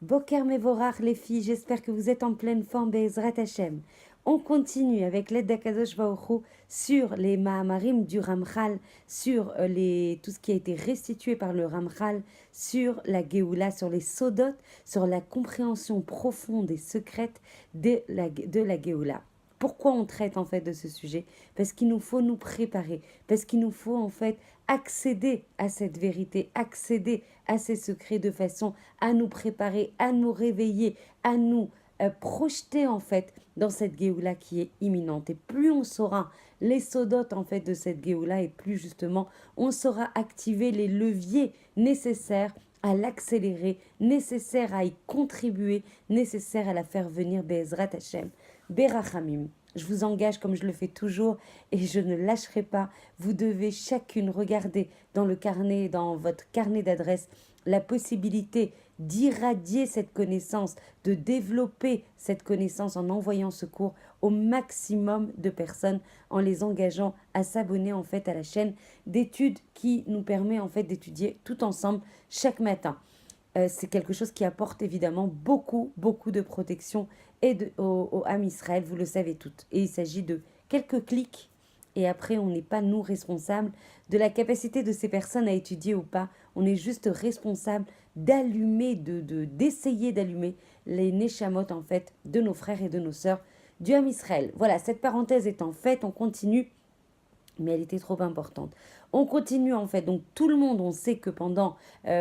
Boker Mevorach les filles, j'espère que vous êtes en pleine forme, Be'ezrat Hashem. On continue avec l'aide d'Akadosh Baruch Hu sur les Mahamarim du Ramchal, sur tout ce qui a été restitué par le Ramchal, sur la Géoula, sur les Sodot, sur la compréhension profonde et secrète de la Géoula. Pourquoi on traite en fait de ce sujet? Parce qu'il nous faut nous préparer, parce qu'il nous faut en fait accéder à cette vérité, accéder à ces secrets de façon à nous préparer, à nous réveiller, à nous projeter en fait dans cette Géoula qui est imminente. Et plus on saura les sodotes en fait de cette Géoula, et plus justement on saura activer les leviers nécessaires à l'accélérer, nécessaires à y contribuer, nécessaires à la faire venir Be'ezrat Hashem, Berachamim. Je vous engage comme je le fais toujours et je ne lâcherai pas. Vous devez chacune regarder dans le carnet, dans votre carnet d'adresse, la possibilité d'irradier cette connaissance, de développer cette connaissance en envoyant ce cours au maximum de personnes, en les engageant à s'abonner en fait à la chaîne d'études qui nous permet en fait d'étudier tout ensemble chaque matin. C'est quelque chose qui apporte évidemment beaucoup, beaucoup de protection au Ham Israël, vous le savez toutes. Et il s'agit de quelques clics et après on n'est pas nous responsables de la capacité de ces personnes à étudier ou pas. On est juste responsable d'allumer, d'essayer d'allumer les neshamot en fait de nos frères et de nos sœurs du Ham Israël. Voilà, cette parenthèse étant faite, on continue, mais elle était trop importante. On continue en fait, donc tout le monde, on sait que pendant,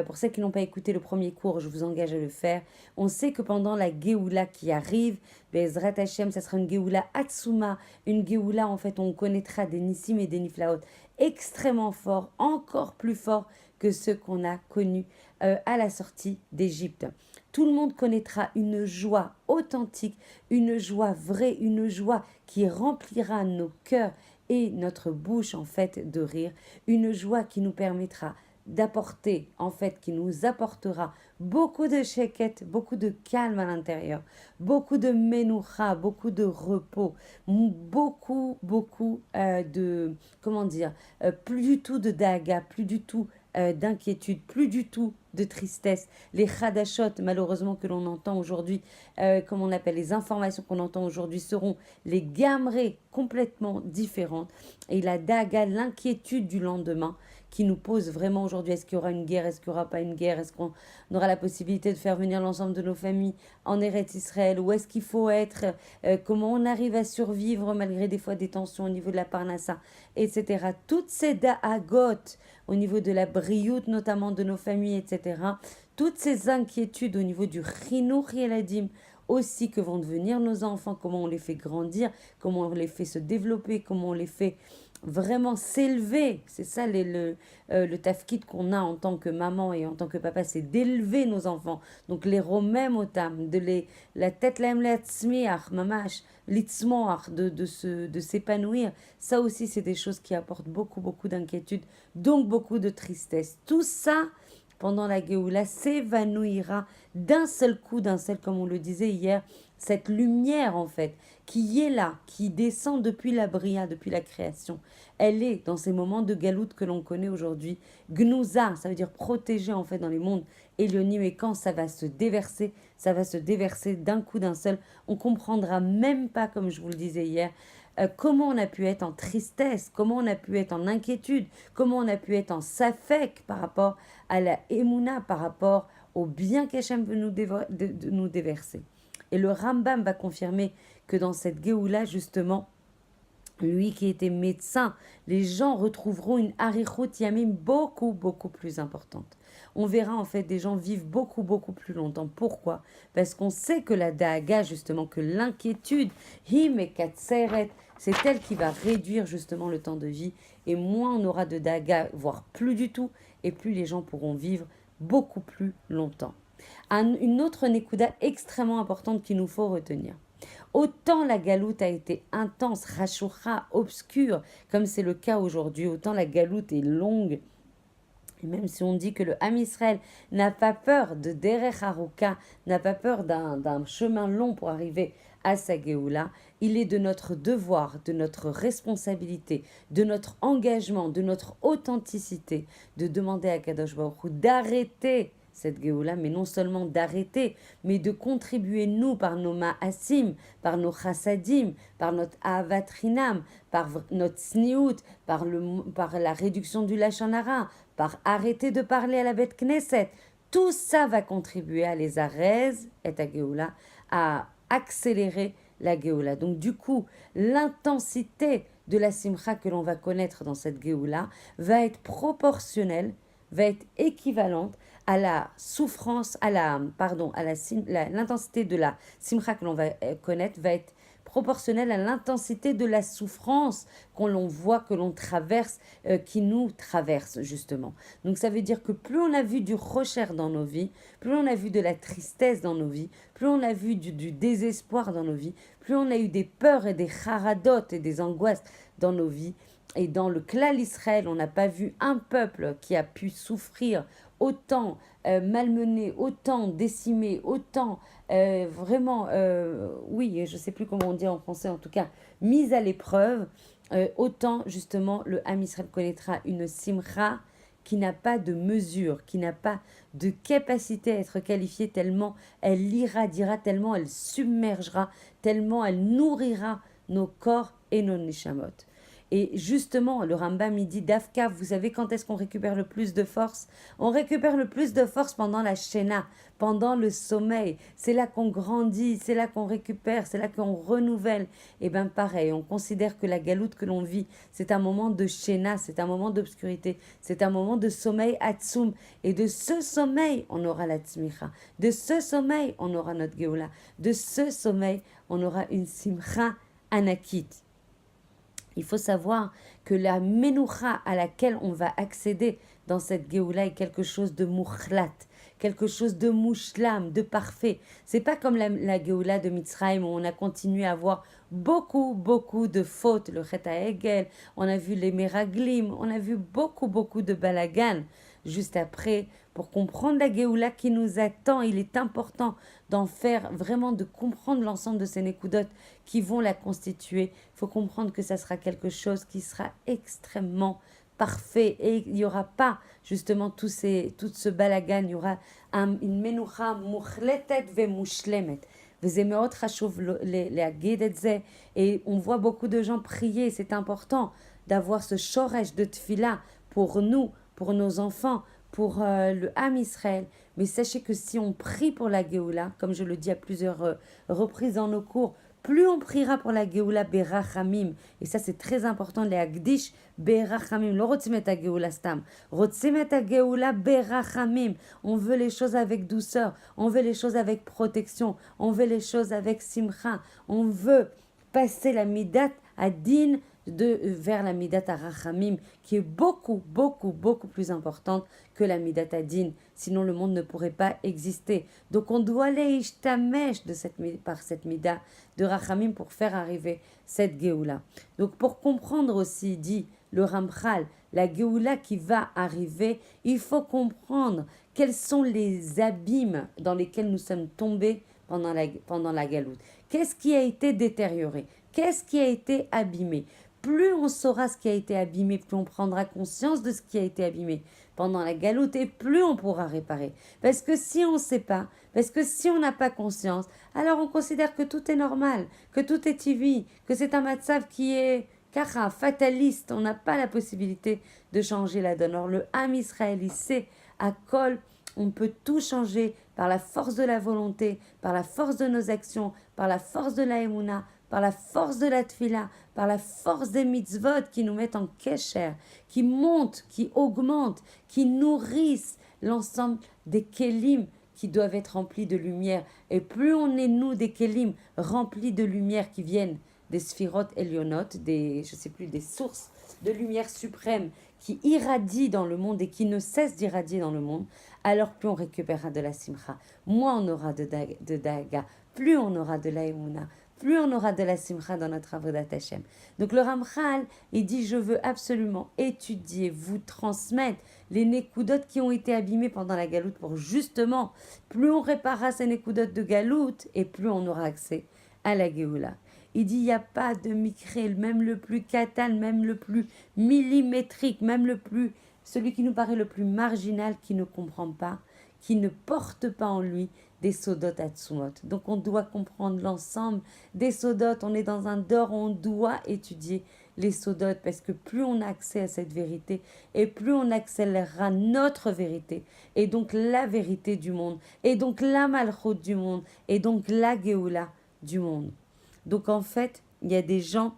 pour celles qui n'ont pas écouté le premier cours, je vous engage à le faire, on sait que pendant la Géoula qui arrive, Bezrat Hashem, ça sera une Géoula Atsuma, une Géoula en fait, on connaîtra des Nissim et des Niflaot extrêmement forts, encore plus forts que ceux qu'on a connus à la sortie d'Égypte. Tout le monde connaîtra une joie authentique, une joie vraie, une joie qui remplira nos cœurs et notre bouche en fait de rire, une joie qui nous permettra d'apporter, en fait, qui nous apportera beaucoup de sheket, beaucoup de calme à l'intérieur, beaucoup de menoucha, beaucoup de repos, beaucoup de, comment dire, plus du tout de daga, plus du tout d'inquiétude, plus du tout de tristesse. Les chadashot, malheureusement, que l'on entend aujourd'hui, comme on appelle les informations qu'on entend aujourd'hui, seront les gamrés complètement différentes. Et la daga, l'inquiétude du lendemain, qui nous pose vraiment aujourd'hui, est-ce qu'il y aura une guerre, est-ce qu'il n'y aura pas une guerre, est-ce qu'on aura la possibilité de faire venir l'ensemble de nos familles en Eretz Israël, où est-ce qu'il faut être, comment on arrive à survivre malgré des fois des tensions au niveau de la parnassa, etc. Toutes ces da'agot, au niveau de la brioute notamment de nos familles, etc. Toutes ces inquiétudes au niveau du chinuch yeladim, aussi que vont devenir nos enfants, comment on les fait grandir, comment on les fait se développer, comment on les fait vraiment s'élever. C'est ça le tafkid qu'on a en tant que maman et en tant que papa, c'est d'élever nos enfants. Donc les romem otam, la tête laem leatzmiach, mamash, litzmoach, de s'épanouir. Ça aussi, c'est des choses qui apportent beaucoup, beaucoup d'inquiétude, donc beaucoup de tristesse. Tout ça, pendant la Géoula, s'évanouira d'un seul coup, comme on le disait hier, cette lumière en fait, qui est là, qui descend depuis la Bria, depuis la création. Elle est dans ces moments de galoute que l'on connaît aujourd'hui. Gnouza, ça veut dire protéger en fait dans les mondes élionimes, et quand ça va se déverser d'un coup d'un seul. On comprendra même pas, comme je vous le disais hier, comment on a pu être en tristesse, comment on a pu être en inquiétude, comment on a pu être en safek par rapport à la émouna, par rapport au bien qu'Hachem veut de nous déverser. Et le Rambam va confirmer que dans cette Géoula, justement, lui qui était médecin, les gens retrouveront une harichut yamim beaucoup, beaucoup plus importante. On verra en fait des gens vivent beaucoup, beaucoup plus longtemps. Pourquoi? Parce qu'on sait que la daaga, justement, que l'inquiétude, him et katseret, c'est elle qui va réduire justement le temps de vie. Et moins on aura de daaga, voire plus du tout, et plus les gens pourront vivre beaucoup plus longtemps. Une autre nekuda extrêmement importante qu'il nous faut retenir. Autant la galoute a été intense, rachoucha, obscure, comme c'est le cas aujourd'hui, autant la galoute est longue. Et même si on dit que le Ham Israël n'a pas peur de Derech Haruka, n'a pas peur d'un chemin long pour arriver à sa Géoula, il est de notre devoir, de notre responsabilité, de notre engagement, de notre authenticité, de demander à Kadosh Baruch Hu d'arrêter cette Géoula, mais non seulement d'arrêter, mais de contribuer, nous, par nos ma'asim, par nos chassadim, par notre ahavat chinam, par notre sniout, par la réduction du lachon hara, par arrêter de parler à la bête Knesset. Tout ça va contribuer à les arrêter et à Géoula, à accélérer la Géoula. Donc du coup, l'intensité de la simcha que l'on va connaître dans cette Géoula va être proportionnelle, va être équivalente à la souffrance, l'intensité de la simcha que l'on va connaître va être proportionnelle à l'intensité de la souffrance qu'on l'on voit, que l'on traverse, qui nous traverse justement. Donc ça veut dire que plus on a vu du rocher dans nos vies, plus on a vu de la tristesse dans nos vies, plus on a vu du désespoir dans nos vies, plus on a eu des peurs et des charadot et des angoisses dans nos vies. Et dans le Klal Israël, on n'a pas vu un peuple qui a pu souffrir autant, malmené, autant décimé, autant vraiment, oui, je ne sais plus comment on dit en français, en tout cas, mis à l'épreuve, autant justement le Ham Israël connaîtra une simcha qui n'a pas de mesure, qui n'a pas de capacité à être qualifiée, tellement elle irradiera, tellement elle submergera, tellement elle nourrira nos corps et nos nishamot. Et justement, le Rambam, il dit, Dafka, vous savez quand est-ce qu'on récupère le plus de force? On récupère le plus de force pendant la Shena, pendant le sommeil. C'est là qu'on grandit, c'est là qu'on récupère, c'est là qu'on renouvelle. Et bien pareil, on considère que la galoute que l'on vit, c'est un moment de Shena, c'est un moment d'obscurité, c'est un moment de sommeil Hatsum. Et de ce sommeil, on aura la Tzmicha. De ce sommeil, on aura notre Géoula. De ce sommeil, on aura une Simcha Anakit. Il faut savoir que la menoucha à laquelle on va accéder dans cette Géoula est quelque chose de mouchlat, quelque chose de mouchlam, de parfait. C'est pas comme la Géoula de Mitzrayim où on a continué à avoir beaucoup de fautes, le Chet HaEgel, on a vu les Meraglim, on a vu beaucoup de balagan. Juste après, pour comprendre la Géoula qui nous attend, il est important d'en faire vraiment, de comprendre l'ensemble de ces nékoudotes qui vont la constituer. Il faut comprendre que ça sera quelque chose qui sera extrêmement parfait et il n'y aura pas justement tout ce balagan, il y aura une menoucha mouchletet ve mouchlemet. Et on voit beaucoup de gens prier, c'est important d'avoir ce shoresh de tfila pour nous, pour nos enfants, pour le Ham Israël. Mais sachez que si on prie pour la Géoula, comme je le dis à plusieurs reprises dans nos cours, plus on priera pour la Géoula berachamim, et ça c'est très important, les Agdish berachamim, le rotzimet a Géoula stam, rotzimet a Géoula berachamim, on veut les choses avec douceur, on veut les choses avec protection, on veut les choses avec simcha, on veut passer la midat à din vers la midat à rachamim, qui est beaucoup plus importante que la midat à din, sinon le monde ne pourrait pas exister. Donc on doit aller ishtamesh par cette midat de rachamim pour faire arriver cette Géoula. Donc pour comprendre aussi, dit le Ramchal, la Géoula qui va arriver, il faut comprendre quels sont les abîmes dans lesquels nous sommes tombés pendant la galoute. Qu'est-ce qui a été détérioré? Qu'est-ce qui a été abîmé? Plus on saura ce qui a été abîmé, plus on prendra conscience de ce qui a été abîmé pendant la galoute et plus on pourra réparer. Parce que si on ne sait pas, parce que si on n'a pas conscience, alors on considère que tout est normal, que tout est tivi, que c'est un matzav qui est kara, fataliste. On n'a pas la possibilité de changer la donne. Alors le Ham Israël, il sait à Kol, on peut tout changer par la force de la volonté, par la force de nos actions, par la force de la Emouna, par la force de la tfila, par la force des mitzvot qui nous mettent en kesher, qui montent, qui augmentent, qui nourrissent l'ensemble des kelim qui doivent être remplis de lumière. Et plus on est, nous, des kelim remplis de lumière qui viennent des sphirot elionot, des sources de lumière suprême qui irradient dans le monde et qui ne cessent d'irradier dans le monde, alors plus on récupérera de la simcha, moins on aura de daga, plus on aura de la emuna, plus on aura de la simcha dans notre avodat Hashem. Donc le Ramchal, il dit, je veux absolument étudier, vous transmettre les nékoudot qui ont été abîmés pendant la galoute pour justement, plus on réparera ces nékoudot de galoute et plus on aura accès à la Géoula. Il dit, il n'y a pas de micré, même le plus katan, même le plus millimétrique, même celui qui nous paraît le plus marginal, qui ne comprend pas qui ne porte pas en lui des sodot atzumot. Donc on doit comprendre l'ensemble des sodot. On est dans un dor où on doit étudier les sodot parce que plus on a accès à cette vérité et plus on accélérera notre vérité et donc la vérité du monde et donc la malchut du monde et donc la Géoula du monde. Donc en fait, il y a des gens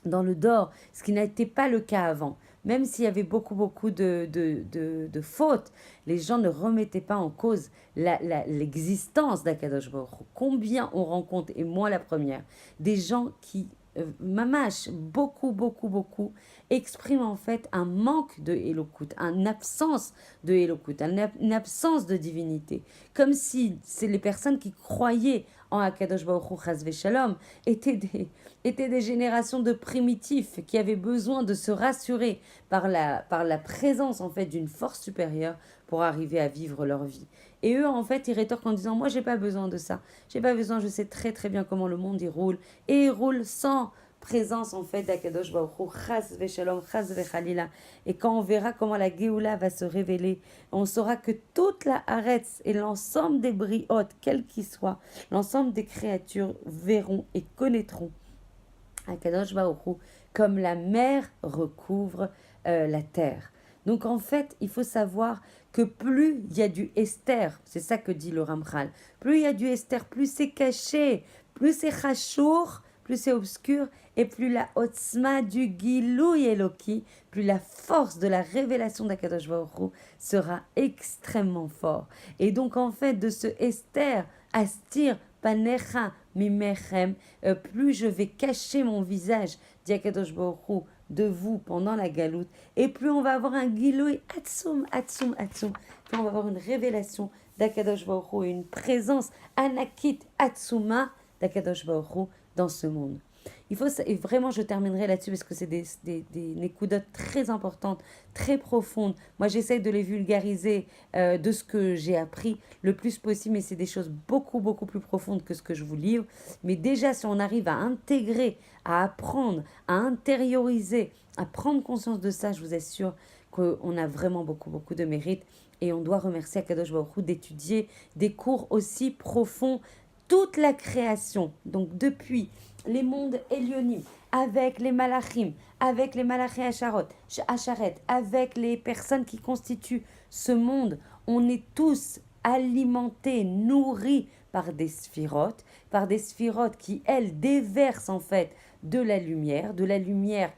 dans le dor, ce qui n'était pas le cas avant. Même s'il y avait beaucoup de fautes, les gens ne remettaient pas en cause l'existence d'Akadosh Baruch Hu. Combien on rencontre, et moi la première, des gens qui, mamash, beaucoup, expriment en fait un manque de Elokut, une absence de Elokut, une absence de divinité. Comme si c'est les personnes qui croyaient en Akadosh Baruch Hu, Chas v'Shalom, étaient des générations de primitifs qui avaient besoin de se rassurer par la présence en fait d'une force supérieure pour arriver à vivre leur vie. Et eux en fait ils rétorquent en disant moi j'ai pas besoin de ça, j'ai pas besoin, je sais très bien comment le monde y roule et il roule sans présence en fait d'Akadosh Baruch Hu, Chas v'Shalom, Chas v'Chalila. Et quand on verra comment la Géoula va se révéler, on saura que toute la Haaretz et l'ensemble des briotes, quels qu'ils soient, l'ensemble des créatures verront et connaîtront Akadosh Baruch Hu comme la mer recouvre la terre. Donc en fait, il faut savoir que plus il y a du Esther, c'est ça que dit le Ramchal, plus il y a du Esther, plus c'est caché, plus c'est chachour, plus c'est obscur, et plus la otzma du Gilouy Eloki, plus la force de la révélation d'Akadosh Baruch Hu sera extrêmement fort. Et donc en fait, de ce Esther, Astir, Panecha, Mimechem, plus je vais cacher mon visage, dit Akadosh Baruch Hu, de vous pendant la galoute, et plus on va avoir un Gilouy Atsum, plus on va avoir une révélation d'Akadosh Baruch Hu, une présence Anakit Atsuma d'Akadosh Baruch Hu dans ce monde. Il faut, et vraiment je terminerai là-dessus parce que c'est des nékoudotes très importantes, très profondes. Moi j'essaie de les vulgariser de ce que j'ai appris le plus possible, mais c'est des choses beaucoup plus profondes que ce que je vous livre. Mais déjà si on arrive à intégrer, à apprendre, à intérioriser, à prendre conscience de ça, je vous assure qu'on a vraiment beaucoup de mérite. Et on doit remercier Akadosh Baruch Hu d'étudier des cours aussi profonds, toute la création, donc depuis les mondes Elionim, avec les Malachim, avec les Malachi Acharet, avec les personnes qui constituent ce monde, on est tous alimentés, nourris par des sphirotes qui, elles, déversent en fait de la lumière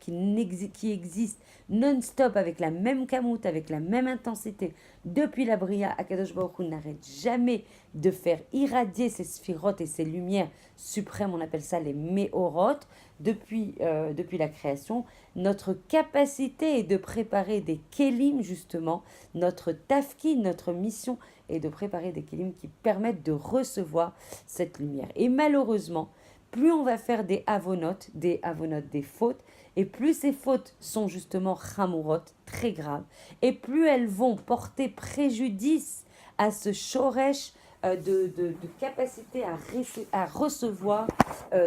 qui existe non-stop avec la même kamout, avec la même intensité. Depuis la Bria, Akadosh Baruch Hu n'arrête jamais de faire irradier ces sphirotes et ces lumières suprêmes, on appelle ça les méorotes, depuis la création. Notre capacité est de préparer des kélim, justement, notre tafki, notre mission est de préparer des kélim qui permettent de recevoir cette lumière. Et malheureusement, plus on va faire des avonotes, des fautes, et plus ces fautes sont justement chamurot, très graves, et plus elles vont porter préjudice à ce shoresh de capacité à recevoir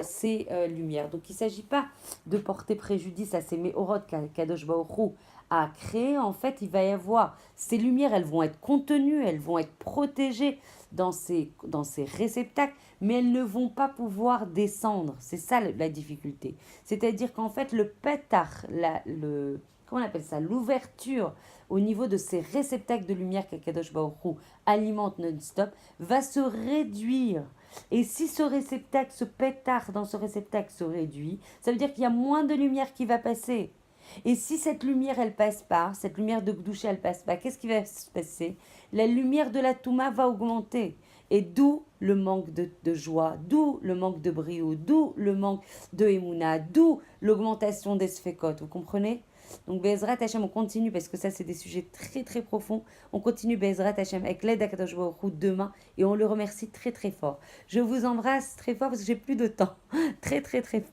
ces lumières. Donc il ne s'agit pas de porter préjudice à ces méhorot qu'Akadosh Baruch Hu a créé. En fait, il va y avoir ces lumières, elles vont être contenues, elles vont être protégées dans ces réceptacles, mais elles ne vont pas pouvoir descendre. C'est ça la difficulté. C'est-à-dire qu'en fait, le pétard, comment on appelle ça, l'ouverture au niveau de ces réceptacles de lumière qu'Akadosh Baruch Hu alimente non-stop, va se réduire. Et si ce réceptacle, ce pétard dans ce réceptacle se réduit, ça veut dire qu'il y a moins de lumière qui va passer. Et si cette lumière, elle passe pas, cette lumière de Gdoucha, elle passe pas, qu'est-ce qui va se passer? La lumière de la Touma va augmenter. Et d'où le manque de joie, d'où le manque de brio, d'où le manque de Emouna, d'où l'augmentation des sfekot. Vous comprenez? Donc Bezrat Hashem, on continue parce que ça c'est des sujets très profonds. On continue Bezrat Hashem avec l'aide d'Akadosh Baruch Hu demain et on le remercie très fort. Je vous embrasse très fort parce que j'ai plus de temps. Très fort.